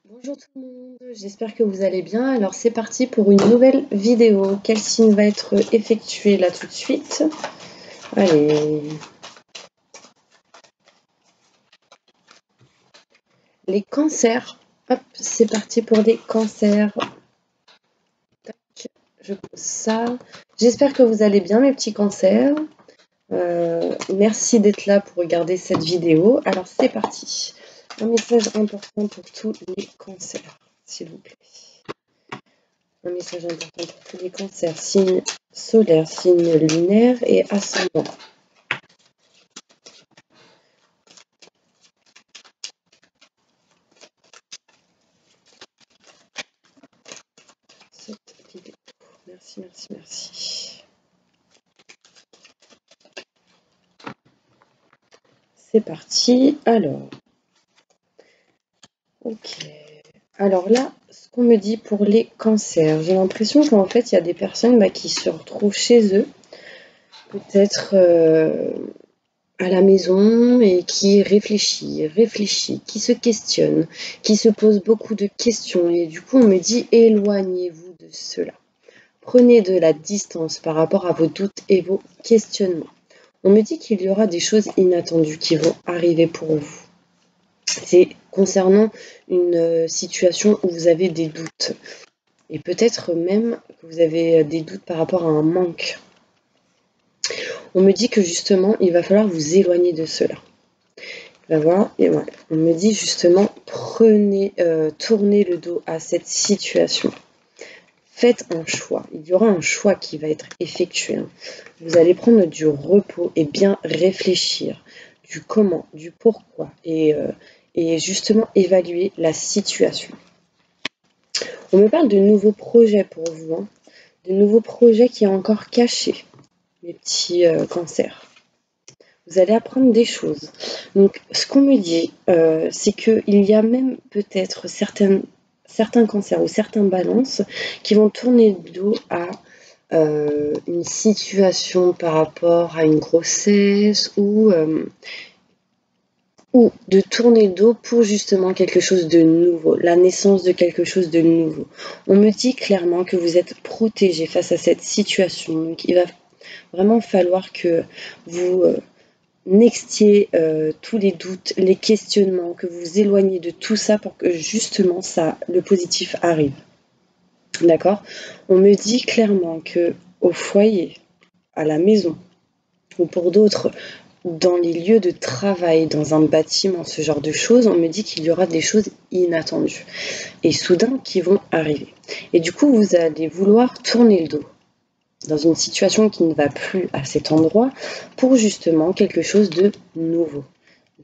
Bonjour tout le monde, j'espère que vous allez bien. Alors c'est parti pour une nouvelle vidéo. Quel signe va être effectué là tout de suite? Allez. Les cancers. Hop, c'est parti pour les cancers. Tac, je pose ça. J'espère que vous allez bien mes petits cancers. Merci d'être là pour regarder cette vidéo. Alors c'est parti. Un message important pour tous les cancers, s'il vous plaît. Un message important pour tous les cancers, signe solaire, signe lunaire et ascendant. Cette vidéo. Merci, merci, merci. C'est parti. Alors, ok. Alors là, ce qu'on me dit pour les cancers, j'ai l'impression qu'en fait, il y a des personnes qui se retrouvent chez eux, peut-être à la maison et qui réfléchit, qui se questionne, qui se pose beaucoup de questions. Et du coup, on me dit éloignez-vous de cela. Prenez de la distance par rapport à vos doutes et vos questionnements. On me dit qu'il y aura des choses inattendues qui vont arriver pour vous. C'est concernant une situation où vous avez des doutes. Et peut-être même que vous avez des doutes par rapport à un manque. On me dit que justement, il va falloir vous éloigner de cela. Là, voilà, et voilà. On me dit justement, tournez le dos à cette situation. Faites un choix. Il y aura un choix qui va être effectué. Vous allez prendre du repos et bien réfléchir du comment, du pourquoi et justement évaluer la situation. On me parle de nouveaux projets pour vous, de nouveaux projets qui sont encore cachés, mes petits cancers. Vous allez apprendre des choses. Donc, ce qu'on me dit, c'est qu'il y a même peut-être certains cancers ou certains balances qui vont tourner le dos à une situation par rapport à une grossesse ou de tourner le dos pour justement quelque chose de nouveau, la naissance de quelque chose de nouveau. On me dit clairement que vous êtes protégé face à cette situation. Donc, il va vraiment falloir que vous nextiez tous les doutes, les questionnements, que vous vous éloignez de tout ça pour que justement le positif arrive. D'accord? On me dit clairement que au foyer, à la maison, ou pour d'autres, dans les lieux de travail, dans un bâtiment, ce genre de choses, on me dit qu'il y aura des choses inattendues et soudain qui vont arriver. Et du coup, vous allez vouloir tourner le dos dans une situation qui ne va plus à cet endroit pour justement quelque chose de nouveau.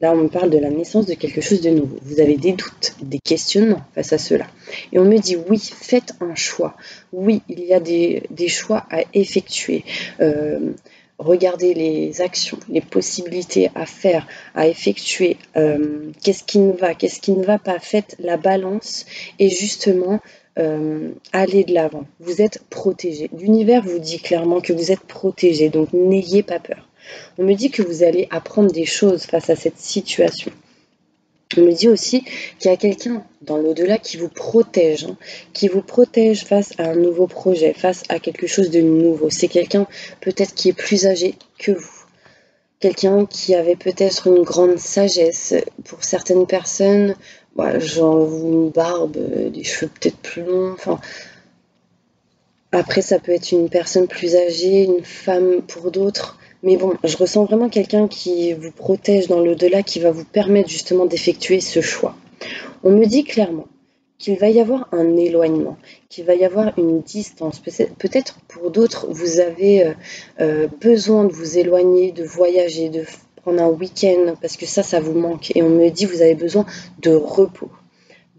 Là, on me parle de la naissance de quelque chose de nouveau. Vous avez des doutes, des questionnements face à cela. Et on me dit, oui, faites un choix. Oui, il y a des choix à effectuer. Regardez les actions, les possibilités à faire, à effectuer. Qu'est-ce qui ne va pas. Faites la balance et justement, allez de l'avant. Vous êtes protégé. L'univers vous dit clairement que vous êtes protégé, donc n'ayez pas peur. On me dit que vous allez apprendre des choses face à cette situation. On me dit aussi qu'il y a quelqu'un dans l'au-delà qui vous protège face à un nouveau projet, face à quelque chose de nouveau. C'est quelqu'un peut-être qui est plus âgé que vous. Quelqu'un qui avait peut-être une grande sagesse. Pour certaines personnes, genre une barbe, des cheveux peut-être plus longs. Enfin, après, ça peut être une personne plus âgée, une femme pour d'autres. Mais bon, je ressens vraiment quelqu'un qui vous protège dans l'au-delà, qui va vous permettre justement d'effectuer ce choix. On me dit clairement qu'il va y avoir un éloignement, qu'il va y avoir une distance. Peut-être pour d'autres, vous avez besoin de vous éloigner, de voyager, de prendre un week-end, parce que ça vous manque. Et on me dit que vous avez besoin de repos,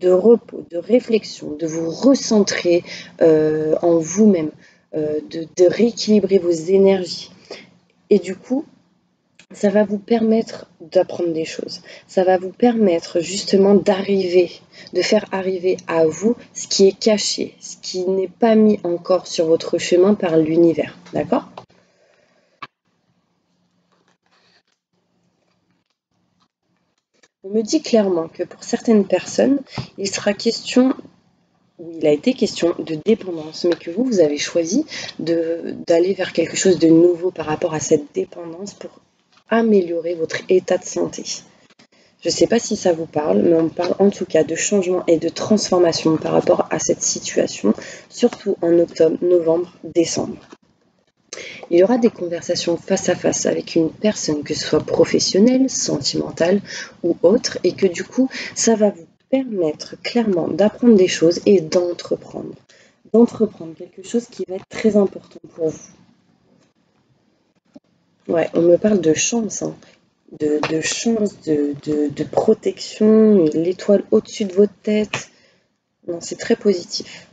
de réflexion, de vous recentrer en vous-même, de rééquilibrer vos énergies. Et du coup, ça va vous permettre d'apprendre des choses. Ça va vous permettre justement de faire arriver à vous ce qui est caché, ce qui n'est pas mis encore sur votre chemin par l'univers. D'accord ? On me dit clairement que pour certaines personnes, il sera question, ou il a été question de dépendance, mais que vous avez choisi d'aller vers quelque chose de nouveau par rapport à cette dépendance pour améliorer votre état de santé. Je ne sais pas si ça vous parle, mais on parle en tout cas de changement et de transformation par rapport à cette situation, surtout en octobre, novembre, décembre. Il y aura des conversations face à face avec une personne, que ce soit professionnelle, sentimentale ou autre, et que du coup, ça va vous permettre clairement d'apprendre des choses et d'entreprendre. D'entreprendre quelque chose qui va être très important pour vous. Ouais, on me parle de chance, hein. De chance, de protection, l'étoile au-dessus de votre tête. Non, c'est très positif.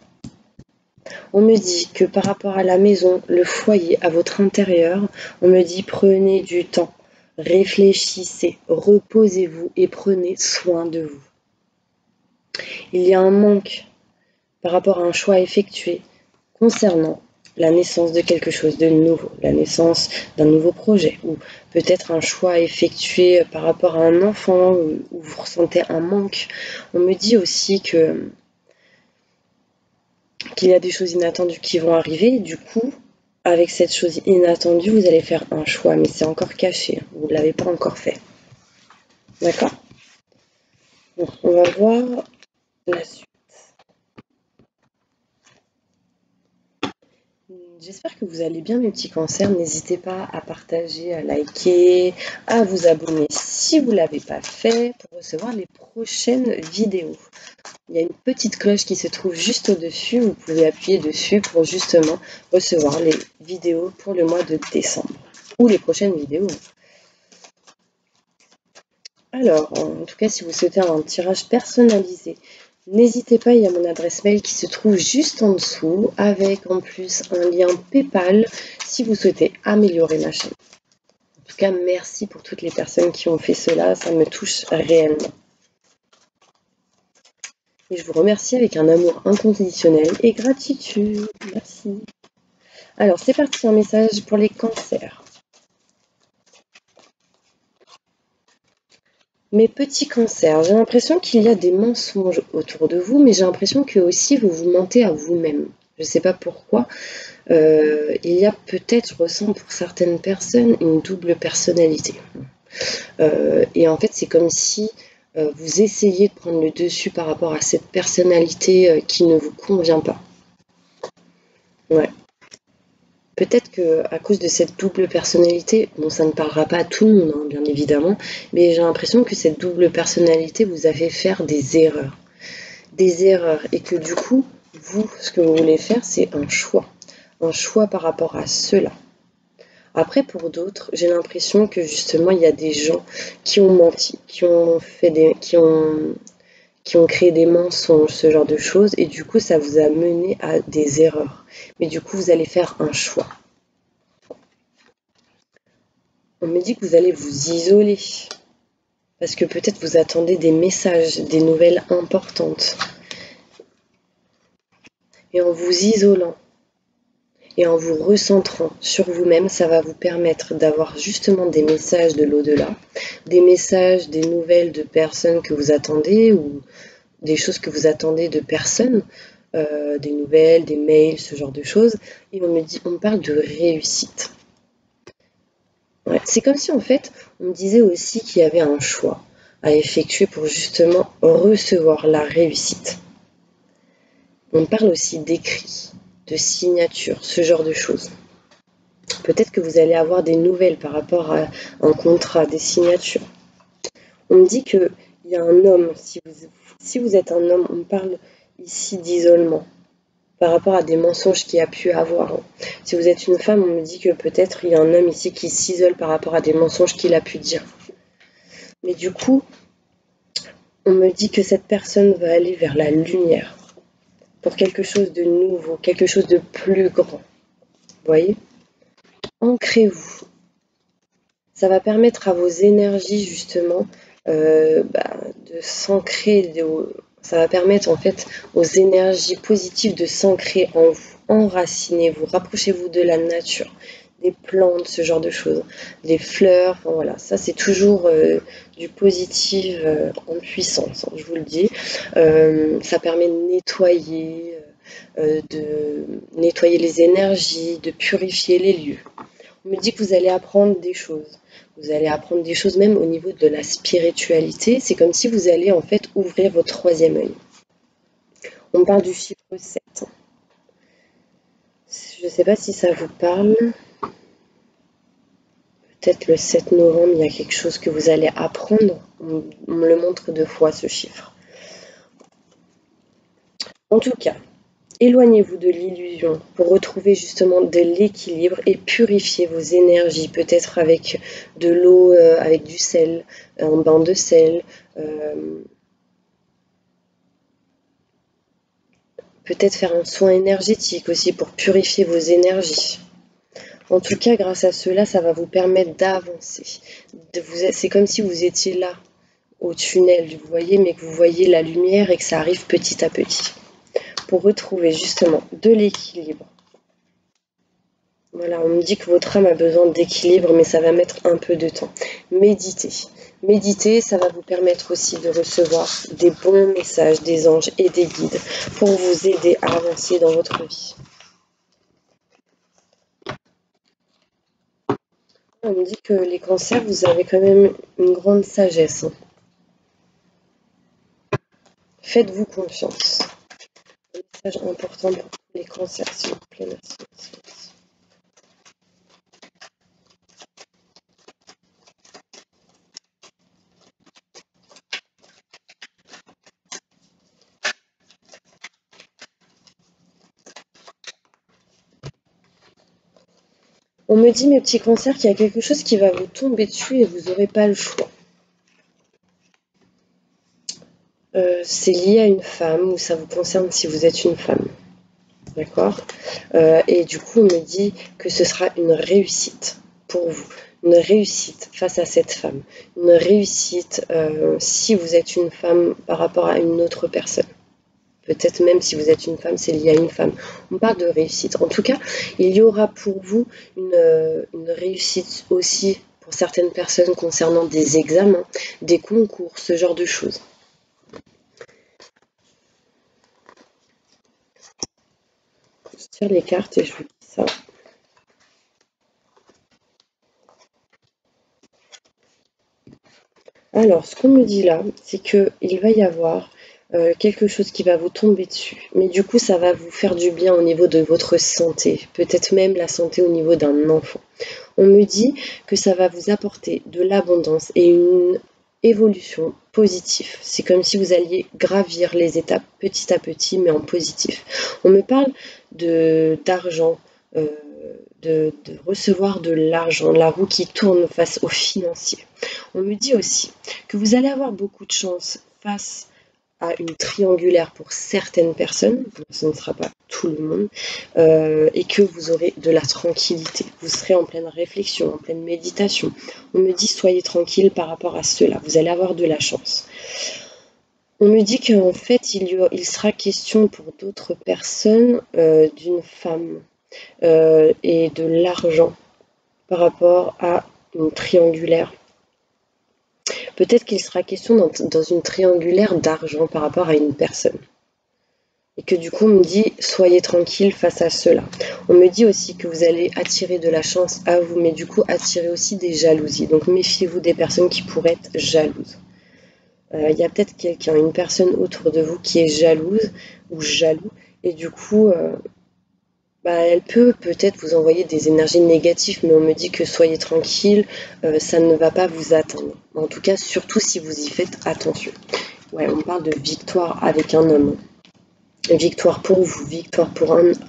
On me dit que par rapport à la maison, le foyer, à votre intérieur, on me dit prenez du temps, réfléchissez, reposez-vous et prenez soin de vous. Il y a un manque par rapport à un choix effectué concernant la naissance de quelque chose de nouveau, la naissance d'un nouveau projet, ou peut-être un choix effectué par rapport à un enfant où vous ressentez un manque. On me dit aussi qu'il y a des choses inattendues qui vont arriver, et du coup, avec cette chose inattendue, vous allez faire un choix, mais c'est encore caché, vous ne l'avez pas encore fait. D'accord? Donc, on va voir la suite. J'espère que vous allez bien mes petits cancers. N'hésitez pas à partager, à liker, à vous abonner si vous ne l'avez pas fait pour recevoir les prochaines vidéos. Il y a une petite cloche qui se trouve juste au-dessus. Vous pouvez appuyer dessus pour justement recevoir les vidéos pour le mois de décembre ou les prochaines vidéos. Alors, en tout cas, si vous souhaitez un tirage personnalisé, n'hésitez pas, il y a mon adresse mail qui se trouve juste en dessous, avec en plus un lien PayPal si vous souhaitez améliorer ma chaîne. En tout cas, merci pour toutes les personnes qui ont fait cela, ça me touche réellement. Et je vous remercie avec un amour inconditionnel et gratitude. Merci. Alors, c'est parti, un message pour les cancers. Mes petits cancers, j'ai l'impression qu'il y a des mensonges autour de vous, mais j'ai l'impression que aussi vous vous mentez à vous-même. Je ne sais pas pourquoi. Il y a peut-être, je ressens pour certaines personnes, une double personnalité. Et en fait, c'est comme si vous essayez de prendre le dessus par rapport à cette personnalité qui ne vous convient pas. Ouais. Peut-être qu'à cause de cette double personnalité, bon, ça ne parlera pas à tout le monde, hein, bien évidemment, mais j'ai l'impression que cette double personnalité vous a fait faire des erreurs. Des erreurs, et que du coup, vous, ce que vous voulez faire, c'est un choix par rapport à cela. Après, pour d'autres, j'ai l'impression que justement, il y a des gens qui ont menti, qui ont créé des mensonges, ce genre de choses, et du coup, ça vous a mené à des erreurs. Mais du coup, vous allez faire un choix. On me dit que vous allez vous isoler, parce que peut-être vous attendez des messages, des nouvelles importantes. Et en vous isolant, et en vous recentrant sur vous-même, ça va vous permettre d'avoir justement des messages de l'au-delà, des messages, des nouvelles de personnes que vous attendez ou des choses que vous attendez de personnes, des nouvelles, des mails, ce genre de choses. Et on me parle de réussite. Ouais, c'est comme si en fait, on me disait aussi qu'il y avait un choix à effectuer pour justement recevoir la réussite. On parle aussi d'écrit, de signature, ce genre de choses. Peut-être que vous allez avoir des nouvelles par rapport à un contrat, des signatures. On me dit qu'il y a un homme, si vous êtes un homme, on parle ici d'isolement par rapport à des mensonges qu'il y a pu avoir. Si vous êtes une femme, on me dit que peut-être il y a un homme ici qui s'isole par rapport à des mensonges qu'il a pu dire. Mais du coup, on me dit que cette personne va aller vers la lumière pour quelque chose de nouveau, quelque chose de plus grand. Vous voyez ? Ancrez-vous. Ça va permettre à vos énergies justement de s'ancrer, ça va permettre en fait aux énergies positives de s'ancrer en vous. Enracinez-vous, rapprochez-vous de la nature, des plantes, ce genre de choses, des fleurs, enfin, voilà, ça c'est toujours du positif en puissance, hein, je vous le dis. Ça permet de nettoyer les énergies, de purifier les lieux. On me dit que vous allez apprendre des choses. Vous allez apprendre des choses même au niveau de la spiritualité. C'est comme si vous allez en fait ouvrir votre troisième œil. On parle du chiffre 7. Je ne sais pas si ça vous parle. Peut-être le 7 novembre, il y a quelque chose que vous allez apprendre. On me le montre 2 fois, ce chiffre. En tout cas, éloignez-vous de l'illusion pour retrouver justement de l'équilibre et purifier vos énergies, peut-être avec de l'eau, avec du sel, un bain de sel, peut-être faire un soin énergétique aussi pour purifier vos énergies. En tout cas, grâce à cela, ça va vous permettre d'avancer. C'est comme si vous étiez là, au tunnel, vous voyez, mais que vous voyez la lumière et que ça arrive petit à petit. Pour retrouver justement de l'équilibre. Voilà, on me dit que votre âme a besoin d'équilibre, mais ça va mettre un peu de temps. Méditez. Méditer, ça va vous permettre aussi de recevoir des bons messages des anges et des guides pour vous aider à avancer dans votre vie. On me dit que les cancers, vous avez quand même une grande sagesse. Faites-vous confiance. Un message important pour tous les cancers, s'il vous plaît. Merci. On me dit, mes petits cancers, qu'il y a quelque chose qui va vous tomber dessus et vous n'aurez pas le choix. C'est lié à une femme, ou ça vous concerne si vous êtes une femme. D'accord? Et du coup, on me dit que ce sera une réussite pour vous. Une réussite face à cette femme. Une réussite si vous êtes une femme par rapport à une autre personne. Peut-être même si vous êtes une femme, c'est lié à une femme. On parle de réussite. En tout cas, il y aura pour vous une réussite aussi pour certaines personnes concernant des examens, des concours, ce genre de choses. Je tire les cartes et je vous dis ça. Alors, ce qu'on me dit là, c'est qu'il va y avoir quelque chose qui va vous tomber dessus. Mais du coup, ça va vous faire du bien au niveau de votre santé. Peut-être même la santé au niveau d'un enfant. On me dit que ça va vous apporter de l'abondance et une évolution positive. C'est comme si vous alliez gravir les étapes petit à petit, mais en positif. On me parle d'argent, de recevoir de l'argent, la roue qui tourne face aux financiers. On me dit aussi que vous allez avoir beaucoup de chance face à une triangulaire pour certaines personnes, ce ne sera pas tout le monde, et que vous aurez de la tranquillité. Vous serez en pleine réflexion, en pleine méditation. On me dit soyez tranquille par rapport à cela, vous allez avoir de la chance. On me dit qu'en fait, il sera question pour d'autres personnes d'une femme et de l'argent par rapport à une triangulaire. Peut-être qu'il sera question dans une triangulaire d'argent par rapport à une personne. Et que du coup, on me dit, soyez tranquille face à cela. On me dit aussi que vous allez attirer de la chance à vous, mais du coup, attirer aussi des jalousies. Donc, méfiez-vous des personnes qui pourraient être jalouses. Il y a peut-être une personne autour de vous qui est jalouse ou jaloux, et du coup, elle peut-être vous envoyer des énergies négatives, mais on me dit que soyez tranquille, ça ne va pas vous atteindre. En tout cas, surtout si vous y faites attention. Ouais, on parle de victoire avec un homme. Victoire pour vous, victoire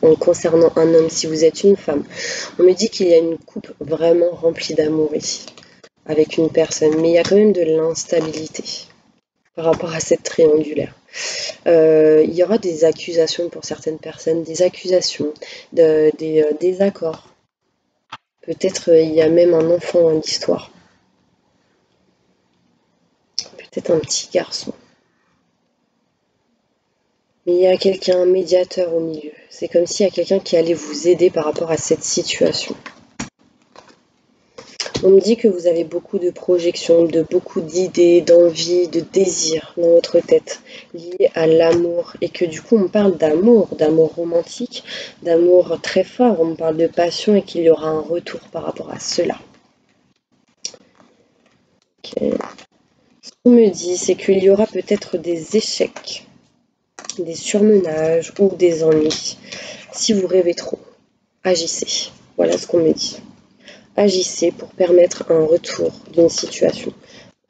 en concernant un homme si vous êtes une femme. On me dit qu'il y a une coupe vraiment remplie d'amour ici, avec une personne, mais il y a quand même de l'instabilité par rapport à cette triangulaire. Il y aura des accusations pour certaines personnes, des accusations, des désaccords. Peut-être il y a même un enfant dans l'histoire. Peut-être un petit garçon. Mais il y a un médiateur au milieu. C'est comme s'il y a quelqu'un qui allait vous aider par rapport à cette situation. On me dit que vous avez beaucoup de projections, de beaucoup d'idées, d'envies, de désirs dans votre tête liés à l'amour et que du coup on parle d'amour romantique, d'amour très fort, on parle de passion et qu'il y aura un retour par rapport à cela. Okay. Ce qu'on me dit, c'est qu'il y aura peut-être des échecs, des surmenages ou des ennuis. Si vous rêvez trop, agissez. Voilà ce qu'on me dit. Agissez pour permettre un retour d'une situation.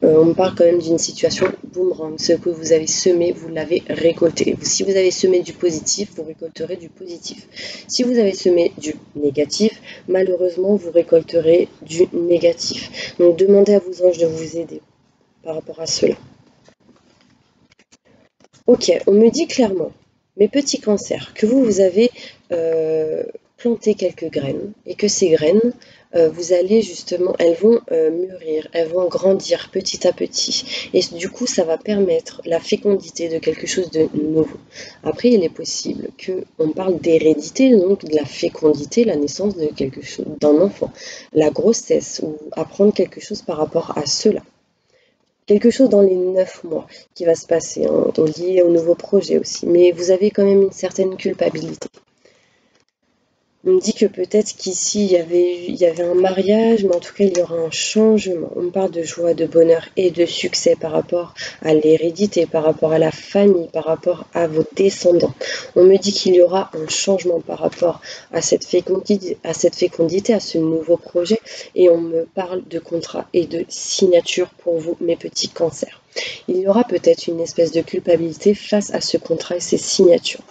On me parle quand même d'une situation boomerang. Ce que vous avez semé, vous l'avez récolté. Si vous avez semé du positif, vous récolterez du positif. Si vous avez semé du négatif, malheureusement, vous récolterez du négatif. Donc demandez à vos anges de vous aider par rapport à cela. Ok, on me dit clairement, mes petits cancers, que vous avez planté quelques graines et que ces graines, vous allez justement, elles vont mûrir, elles vont grandir petit à petit. Et du coup, ça va permettre la fécondité de quelque chose de nouveau. Après, il est possible qu'on parle d'hérédité, donc de la fécondité, la naissance de quelque chose, d'un enfant, la grossesse, ou apprendre quelque chose par rapport à cela. Quelque chose dans les 9 mois qui va se passer, hein, lié au nouveau projet aussi. Mais vous avez quand même une certaine culpabilité. On me dit que peut-être qu'ici, il y avait un mariage, mais en tout cas, il y aura un changement. On me parle de joie, de bonheur et de succès par rapport à l'hérédité, par rapport à la famille, par rapport à vos descendants. On me dit qu'il y aura un changement par rapport à cette fécondité, à ce nouveau projet. Et on me parle de contrat et de signature pour vous, mes petits cancers. Il y aura peut-être une espèce de culpabilité face à ce contrat et ces signatures.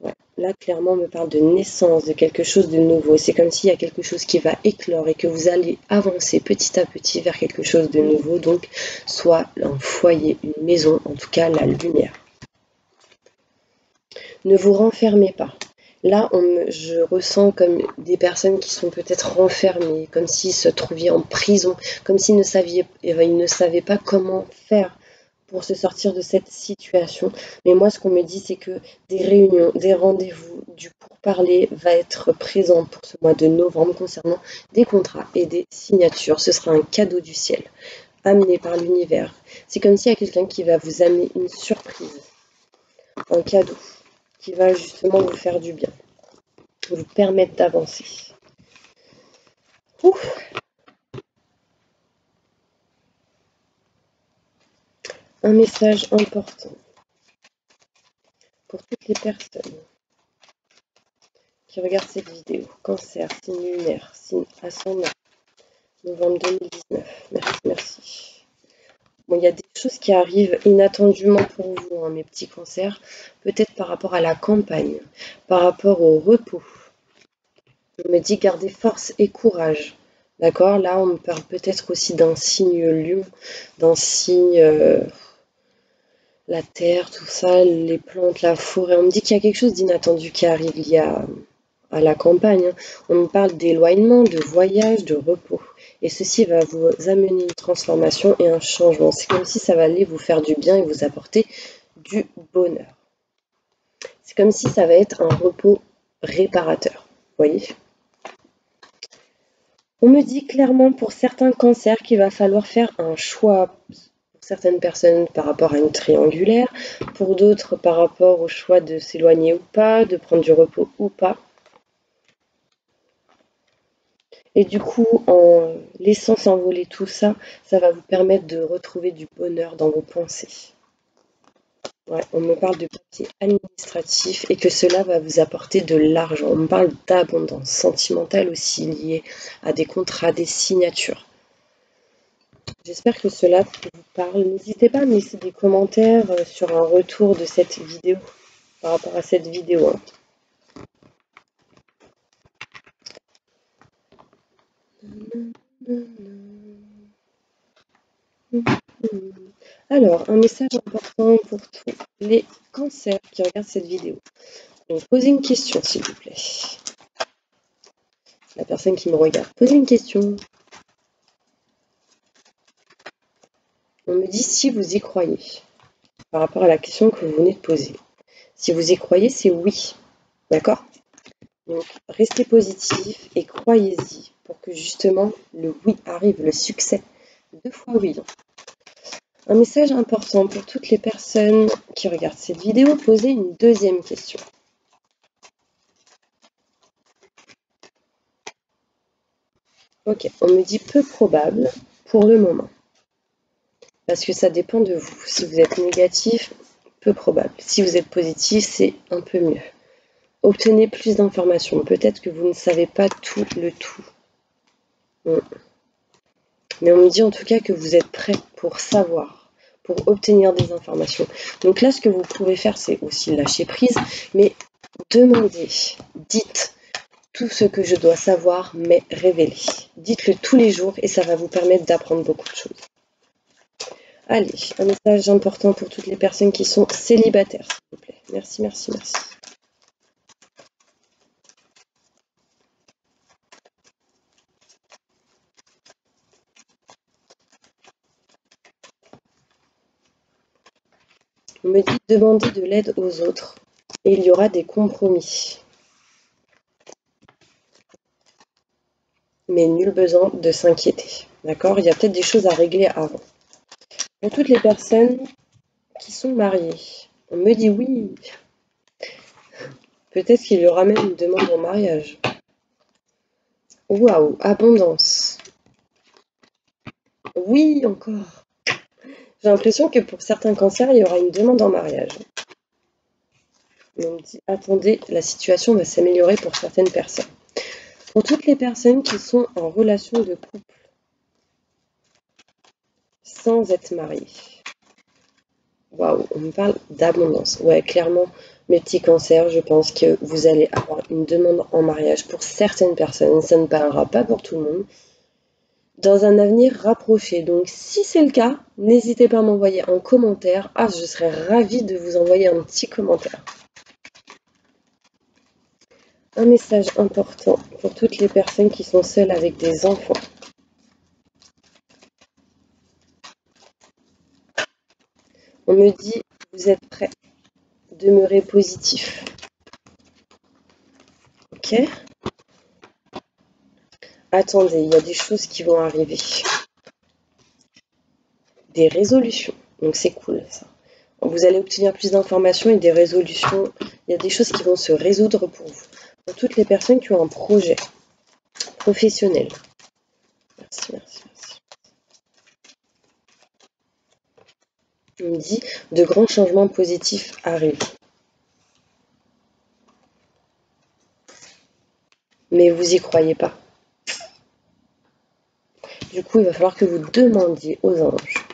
Ouais. Là, clairement, on me parle de naissance, de quelque chose de nouveau. C'est comme s'il y a quelque chose qui va éclore et que vous allez avancer petit à petit vers quelque chose de nouveau. Donc, soit un foyer, une maison, en tout cas la lumière. Ne vous renfermez pas. Là, je ressens comme des personnes qui sont peut-être renfermées, comme s'ils se trouvaient en prison, comme s'ils ne savaient pas comment faire pour se sortir de cette situation. Mais moi, ce qu'on me dit, c'est que des réunions, des rendez-vous, du pourparler va être présent pour ce mois de novembre concernant des contrats et des signatures. Ce sera un cadeau du ciel, amené par l'univers. C'est comme s'il y a quelqu'un qui va vous amener une surprise, un cadeau, qui va justement vous faire du bien, vous permettre d'avancer. Ouf. Un message important pour toutes les personnes qui regardent cette vidéo. Cancer, signe lunaire, signe ascendant, novembre 2019. Merci. Bon, il y a des choses qui arrivent inattendument pour vous, hein, mes petits cancers. Peut-être par rapport à la campagne, par rapport au repos. On me dit garder force et courage. D'accord? Là, on me parle peut-être aussi d'un signe lion, d'un signe... la terre, tout ça, les plantes, la forêt. On me dit qu'il y a quelque chose d'inattendu qui arrive lié à la campagne. On me parle d'éloignement, de voyage, de repos. Et ceci va vous amener une transformation et un changement. C'est comme si ça va aller vous faire du bien et vous apporter du bonheur. C'est comme si ça va être un repos réparateur. Vous voyez ? On me dit clairement pour certains cancers qu'il va falloir faire un choix. Pour certaines personnes par rapport à une triangulaire, pour d'autres par rapport au choix de s'éloigner ou pas, de prendre du repos ou pas. Et du coup, en laissant s'envoler tout ça, ça va vous permettre de retrouver du bonheur dans vos pensées. Ouais, on me parle de papier administratif et que cela va vous apporter de l'argent. On me parle d'abondance sentimentale aussi liée à des contrats, des signatures. J'espère que cela vous parle. N'hésitez pas à me laisser des commentaires sur un retour de cette vidéo, par rapport à cette vidéo. Alors, un message important pour tous les cancers qui regardent cette vidéo. Donc, posez une question, s'il vous plaît. La personne qui me regarde, posez une question. On me dit si vous y croyez, par rapport à la question que vous venez de poser. Si vous y croyez, c'est oui. D'accord ? Donc, restez positif et croyez-y pour que justement le oui arrive, le succès. 2 fois oui. Un message important pour toutes les personnes qui regardent cette vidéo, posez une deuxième question. Ok, on me dit peu probable pour le moment. Parce que ça dépend de vous. Si vous êtes négatif, peu probable. Si vous êtes positif, c'est un peu mieux. Obtenez plus d'informations. Peut-être que vous ne savez pas tout le tout. Mais on me dit en tout cas que vous êtes prêt pour savoir, pour obtenir des informations. Donc là, ce que vous pouvez faire, c'est aussi lâcher prise, mais demandez, dites tout ce que je dois savoir, mais révélez. Dites-le tous les jours et ça va vous permettre d'apprendre beaucoup de choses. Allez, un message important pour toutes les personnes qui sont célibataires, s'il vous plaît. Merci, merci, merci. On me dit de demander de l'aide aux autres et il y aura des compromis. Mais nul besoin de s'inquiéter. D'accord? Il y a peut-être des choses à régler avant. Pour toutes les personnes qui sont mariées, on me dit oui. Peut-être qu'il y aura même une demande en mariage. Waouh, abondance. Oui, encore. J'ai l'impression que pour certains cancers, il y aura une demande en mariage. On me dit, attendez, la situation va s'améliorer pour certaines personnes. Pour toutes les personnes qui sont en relation de couple, sans être mariées. Waouh, on me parle d'abondance. Ouais, clairement, mes petits cancers, je pense que vous allez avoir une demande en mariage pour certaines personnes. Ça ne parlera pas pour tout le monde. Dans un avenir rapproché. Donc, si c'est le cas, n'hésitez pas à m'envoyer un commentaire. Ah, je serais ravie de vous envoyer un petit commentaire. Un message important pour toutes les personnes qui sont seules avec des enfants. On me dit, vous êtes prêts. Demeurez positif. Ok? Attendez, il y a des choses qui vont arriver. Des résolutions. Donc c'est cool ça. Vous allez obtenir plus d'informations et des résolutions. Il y a des choses qui vont se résoudre pour vous. Pour toutes les personnes qui ont un projet professionnel. Merci, merci, merci. On me dit, de grands changements positifs arrivent. Mais vous y croyez pas. Du coup, il va falloir que vous demandiez aux anges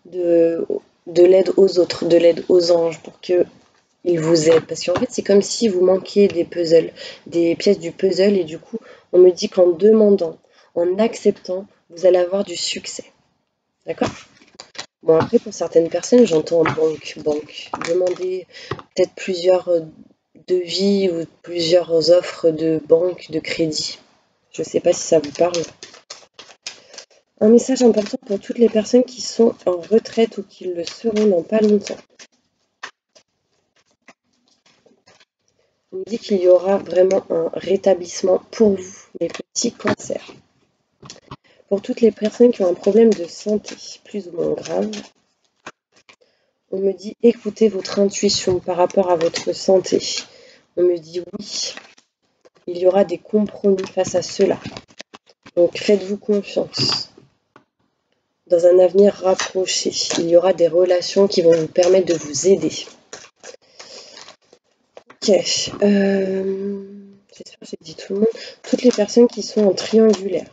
de l'aide aux autres, de l'aide aux anges pour qu'ils vous aident. Parce qu'en fait, c'est comme si vous manquiez des puzzles, des pièces du puzzle. Et du coup, on me dit qu'en demandant, en acceptant, vous allez avoir du succès. D'accord? Bon, après, pour certaines personnes, j'entends banque. Demander peut-être plusieurs devis ou plusieurs offres de banque, de crédit. Je ne sais pas si ça vous parle. Un message important pour toutes les personnes qui sont en retraite ou qui le seront dans pas longtemps. On me dit qu'il y aura vraiment un rétablissement pour vous, les petits cancers. Pour toutes les personnes qui ont un problème de santé, plus ou moins grave, on me dit écoutez votre intuition par rapport à votre santé. On me dit oui, il y aura des compromis face à cela. Donc faites-vous confiance. Dans un avenir rapproché, il y aura des relations qui vont vous permettre de vous aider. Ok, j'espère que j'ai dit tout le monde. Toutes les personnes qui sont en triangulaire.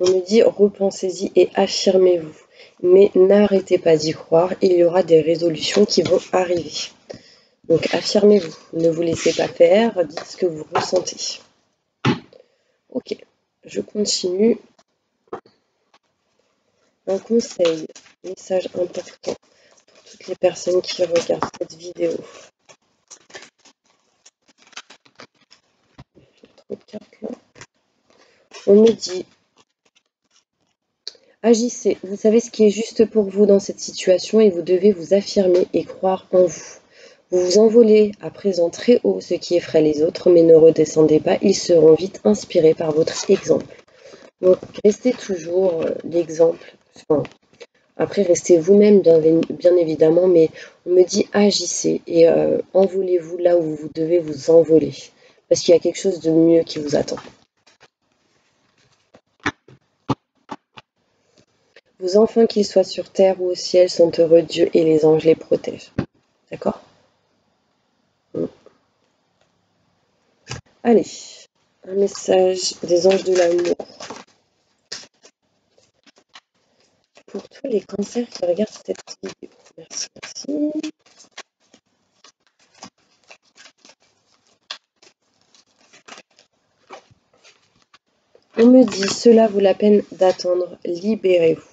On me dit repensez-y et affirmez-vous. Mais n'arrêtez pas d'y croire, il y aura des résolutions qui vont arriver. Donc affirmez-vous, ne vous laissez pas faire, dites ce que vous ressentez. Ok, je continue. Un conseil, message important pour toutes les personnes qui regardent cette vidéo. Trop de cartes là. On me dit agissez, vous savez ce qui est juste pour vous dans cette situation et vous devez vous affirmer et croire en vous. Vous vous envolez à présent très haut, ce qui effraie les autres, mais ne redescendez pas, ils seront vite inspirés par votre exemple. Donc, restez toujours l'exemple. Enfin, après, restez vous-même, bien évidemment, mais on me dit agissez et envolez-vous là où vous devez vous envoler, parce qu'il y a quelque chose de mieux qui vous attend. Vos enfants, qu'ils soient sur terre ou au ciel, sont heureux, Dieu et les anges les protègent. D'accord? Allez, un message des anges de l'amour pour tous les cancers qui regardent cette vidéo. Merci, merci. On me dit, cela vaut la peine d'attendre, libérez-vous.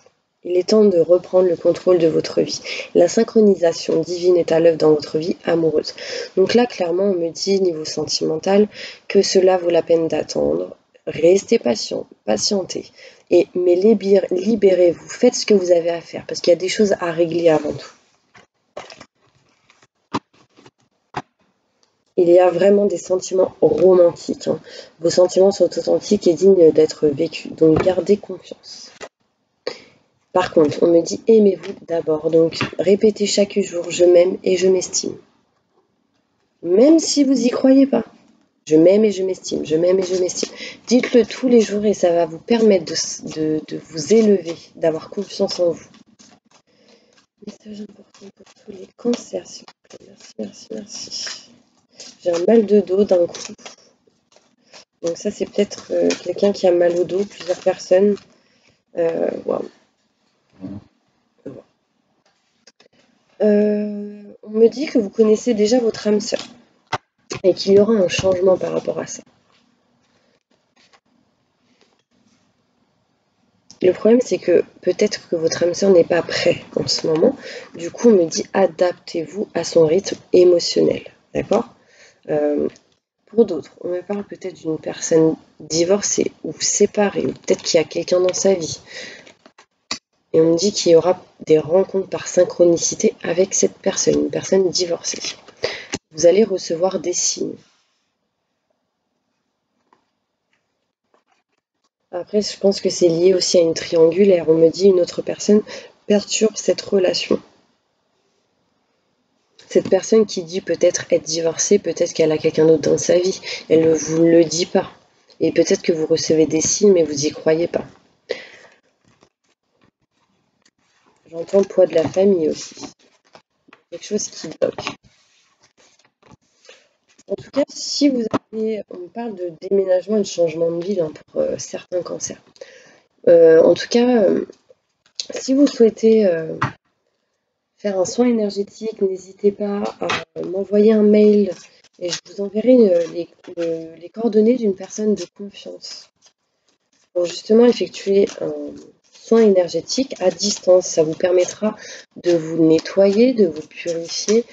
Il est temps de reprendre le contrôle de votre vie. La synchronisation divine est à l'œuvre dans votre vie amoureuse. Donc là, clairement, on me dit, niveau sentimental, que cela vaut la peine d'attendre. Restez patient, patientez. Mais libérez-vous, faites ce que vous avez à faire, parce qu'il y a des choses à régler avant tout. Il y a vraiment des sentiments romantiques. Hein. Vos sentiments sont authentiques et dignes d'être vécus. Donc gardez confiance. Par contre, on me dit aimez-vous d'abord. Donc répétez chaque jour je m'aime et je m'estime. Même si vous n'y croyez pas. Je m'aime et je m'estime. Je m'aime et je m'estime. Dites-le tous les jours et ça va vous permettre de vous élever, d'avoir confiance en vous. Message important pour tous les cancers, s'il vous plaît. Merci, merci, merci. J'ai un mal de dos d'un coup. Donc ça, c'est peut-être quelqu'un qui a mal au dos, plusieurs personnes. Wow. On me dit que vous connaissez déjà votre âme sœur et qu'il y aura un changement par rapport à ça. Le problème, c'est que peut-être que votre âme sœur n'est pas prêt en ce moment. Du coup, on me dit adaptez-vous à son rythme émotionnel. D'accord? Pour d'autres, on me parle peut-être d'une personne divorcée ou séparée, ou peut-être qu'il y a quelqu'un dans sa vie. Et on me dit qu'il y aura des rencontres par synchronicité avec cette personne, une personne divorcée. Vous allez recevoir des signes. Après, je pense que c'est lié aussi à une triangulaire. On me dit une autre personne perturbe cette relation. Cette personne qui dit peut-être être divorcée, peut-être qu'elle a quelqu'un d'autre dans sa vie. Elle ne vous le dit pas. Et peut-être que vous recevez des signes, mais vous n'y croyez pas. J'entends le poids de la famille aussi. Quelque chose qui bloque. En tout cas, si vous avez, on parle de déménagement et de changement de vie pour certains cancers. En tout cas, si vous souhaitez faire un soin énergétique, n'hésitez pas à m'envoyer un mail et je vous enverrai les coordonnées d'une personne de confiance pour justement effectuer un soin énergétique à distance. Ça vous permettra de vous nettoyer, de vous purifier,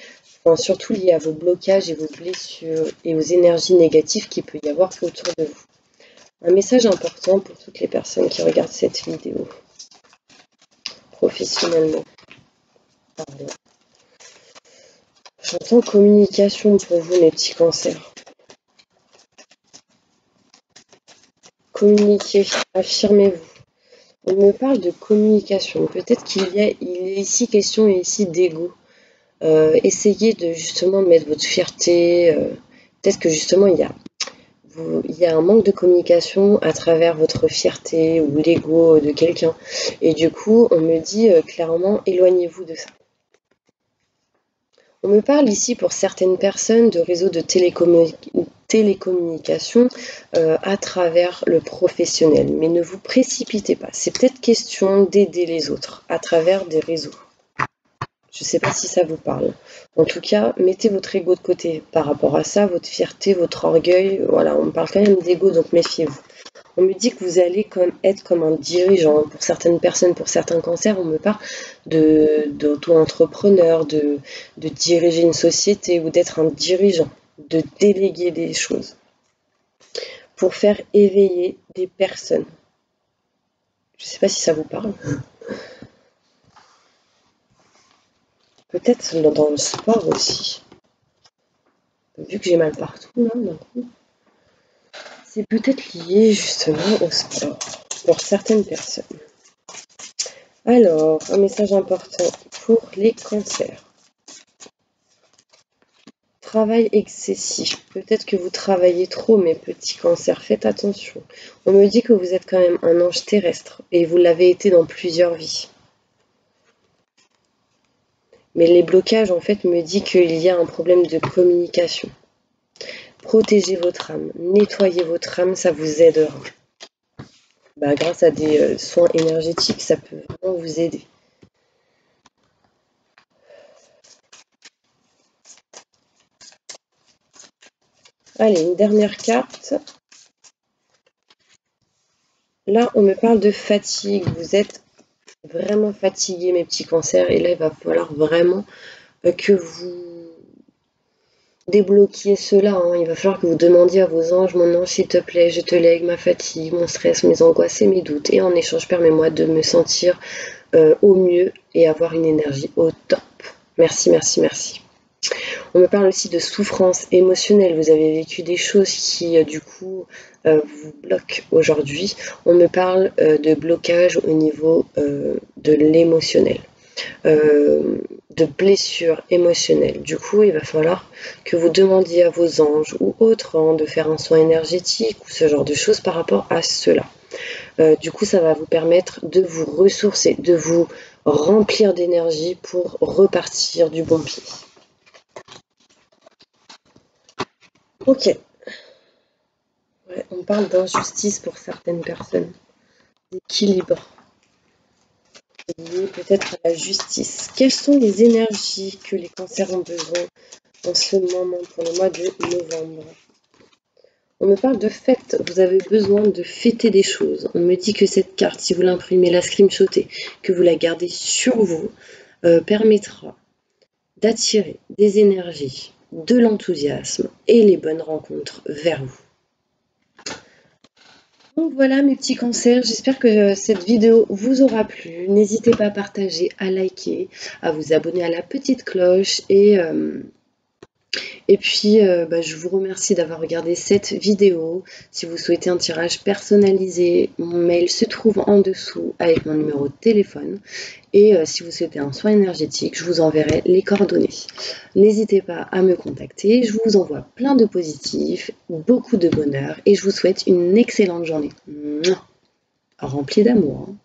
surtout lié à vos blocages et vos blessures et aux énergies négatives qu'il peut y avoir autour de vous. Un message important pour toutes les personnes qui regardent cette vidéo, professionnellement parlant. J'entends communication pour vous, mes petits cancers. Communiquez, affirmez-vous. On me parle de communication. Peut-être qu'il est ici question ici d'ego. Essayez de justement mettre votre fierté. Peut-être que justement il y a un manque de communication à travers votre fierté ou l'ego de quelqu'un. Et du coup, on me dit clairement, éloignez-vous de ça. On me parle ici pour certaines personnes de réseaux de télécommunication à travers le professionnel. Mais ne vous précipitez pas. C'est peut-être question d'aider les autres à travers des réseaux. Je ne sais pas si ça vous parle. En tout cas, mettez votre ego de côté par rapport à ça, votre fierté, votre orgueil. Voilà, on parle quand même d'ego, donc méfiez-vous. On me dit que vous allez être comme un dirigeant. Pour certaines personnes, pour certains cancers, on me parle d'auto-entrepreneur, de diriger une société ou d'être un dirigeant, de déléguer des choses pour faire éveiller des personnes. Je ne sais pas si ça vous parle. Peut-être dans le sport aussi. vu que j'ai mal partout, là, d'un coup, c'est peut-être lié justement au sport pour certaines personnes. Alors, un message important pour les cancers. Travail excessif. Peut-être que vous travaillez trop, mes petits cancers. Faites attention. On me dit que vous êtes quand même un ange terrestre et vous l'avez été dans plusieurs vies. Mais les blocages, en fait, me disent qu'il y a un problème de communication. Protégez votre âme, nettoyez votre âme, ça vous aidera. Grâce à des soins énergétiques, ça peut vraiment vous aider. Allez, une dernière carte. Là, on me parle de fatigue. Vous êtes vraiment fatigués, mes petits cancers. Et là, il va falloir vraiment que vous débloquiez cela. Hein. Il va falloir que vous demandiez à vos anges, mon ange, s'il te plaît, je te lègue ma fatigue, mon stress, mes angoisses et mes doutes. Et en échange, permets-moi de me sentir au mieux et avoir une énergie au top. Merci, merci, merci. On me parle aussi de souffrance émotionnelle. Vous avez vécu des choses qui, du coup, vous bloquent aujourd'hui. On me parle de blocage au niveau de l'émotionnel, de blessures émotionnelles. Du coup, il va falloir que vous demandiez à vos anges ou autres de faire un soin énergétique ou ce genre de choses par rapport à cela. Du coup, ça va vous permettre de vous ressourcer, de vous remplir d'énergie pour repartir du bon pied. Ok. Ouais, on parle d'injustice pour certaines personnes, d'équilibre, lié peut-être à la justice. Quelles sont les énergies que les cancers ont besoin en ce moment pour le mois de novembre? On me parle de fête, vous avez besoin de fêter des choses. On me dit que cette carte, si vous l'imprimez, la screenshotez, que vous la gardez sur vous, permettra d'attirer des énergies, de l'enthousiasme et les bonnes rencontres vers vous. Donc voilà mes petits cancers, j'espère que cette vidéo vous aura plu. N'hésitez pas à partager, à liker, à vous abonner à la petite cloche et puis je vous remercie d'avoir regardé cette vidéo. Si vous souhaitez un tirage personnalisé, mon mail se trouve en dessous avec mon numéro de téléphone. Et si vous souhaitez un soin énergétique, je vous enverrai les coordonnées. N'hésitez pas à me contacter, je vous envoie plein de positifs, beaucoup de bonheur et je vous souhaite une excellente journée. Mouah, remplie d'amour. Hein.